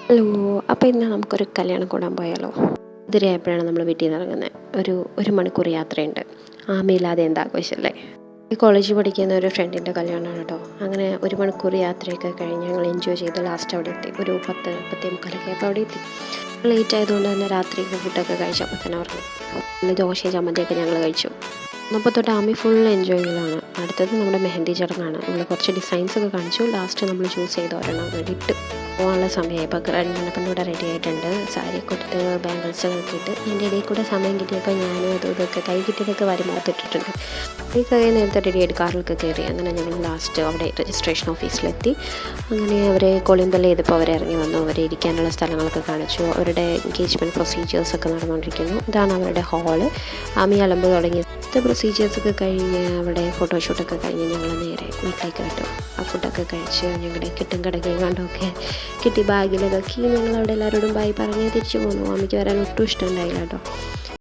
Hello. അപ്പോൾ ഇന്ന് നമുക്കൊരു കല്യാണം കൂടാൻ പോയാലോ? ഇതിരായപ്പോഴാണ് നമ്മൾ വീട്ടിൽ നിന്ന് ഇറങ്ങുന്നത്. ഒരു മണിക്കൂർ യാത്രയുണ്ട്. ആമയില്ലാതെ എന്താഘോഷമല്ലേ. ഈ കോളേജിൽ പഠിക്കുന്ന ഒരു ഫ്രണ്ടിൻ്റെ കല്യാണമാണ് കേട്ടോ. അങ്ങനെ ഒരു മണിക്കൂർ യാത്രയൊക്കെ കഴിഞ്ഞ് ഞങ്ങൾ എൻജോയ് ചെയ്ത് ലാസ്റ്റ് അവിടെ എത്തി. ഒരു 10-10:45 ആയപ്പോൾ അവിടെ എത്തി. ലേറ്റ് ആയതുകൊണ്ട് തന്നെ രാത്രി ഫുഡൊക്കെ കഴിച്ചപ്പോൾ തന്നെ ഉറങ്ങി. നല്ല ദോശയും ചമ്മന്തിയൊക്കെ ഞങ്ങൾ കഴിച്ചു. അപ്പോൾ തൊട്ട് ആമി ഫുൾ എൻജോയിങ്ങിലാണ്. അടുത്തത് നമ്മുടെ മെഹന്തി ചടങ്ങാണ്. നമ്മൾ കുറച്ച് ഡിസൈൻസൊക്കെ കാണിച്ചു. ലാസ്റ്റ് നമ്മൾ ചൂസ് ചെയ്ത ഒരെണ്ണം ഇട്ട് പോകാനുള്ള സമയമായി. ഇപ്പോൾ പെണ്ണിവിടെ റെഡി ആയിട്ടുണ്ട്. സാരി കൊടുത്ത് ബാംഗിൾസൊക്കെ ഇട്ട് അതിൻ്റെ ഇടയിൽ കൂടെ സമയം കിട്ടിയപ്പോൾ ഞാൻ ഇതൊക്കെ കൈ കിട്ടിയതൊക്കെ വരുമാനത്തിട്ടിട്ടുണ്ട്. ഈ കൈ നേരത്തെ റെഡി ആയിട്ട് കാറിലൊക്കെ കയറി. അങ്ങനെ ഞങ്ങൾ ലാസ്റ്റ് അവിടെ രജിസ്ട്രേഷൻ ഓഫീസിലെത്തി. അങ്ങനെ അവരെ കോളിംഗ് ബെൽ ചെയ്തപ്പോൾ അവരെ ഇറങ്ങി വന്നു. അവരെ ഇരിക്കാനുള്ള സ്ഥലങ്ങളൊക്കെ കാണിച്ചു. അവരുടെ എൻഗേജ്മെൻറ്റ് പ്രൊസീജിയേഴ്സൊക്കെ നടന്നുകൊണ്ടിരിക്കുന്നു. ഇതാണ് അവരുടെ ഹാള്. ആമി അലമ്പ് തുടങ്ങി പ്രൊസീജിയേഴ്സൊക്കെ കഴിഞ്ഞ് അവിടെ ഫോട്ടോഷൂട്ടൊക്കെ കഴിഞ്ഞ് ഞങ്ങൾ നേരെ വീട്ടിലേക്ക് വിട്ടു. ആ ഫുഡൊക്കെ കഴിച്ച് ഞങ്ങളുടെ കിട്ടും കിടക്കുകയും കണ്ടൊക്കെ കിട്ടി ബാഗിലൊക്കെ ഞങ്ങൾ അവിടെ എല്ലാവരോടും ബായി പറഞ്ഞ് തിരിച്ചു പോന്നു. അമ്മയ്ക്ക് വരാൻ ഒട്ടും ഇഷ്ടമുണ്ടായില്ല കേട്ടോ.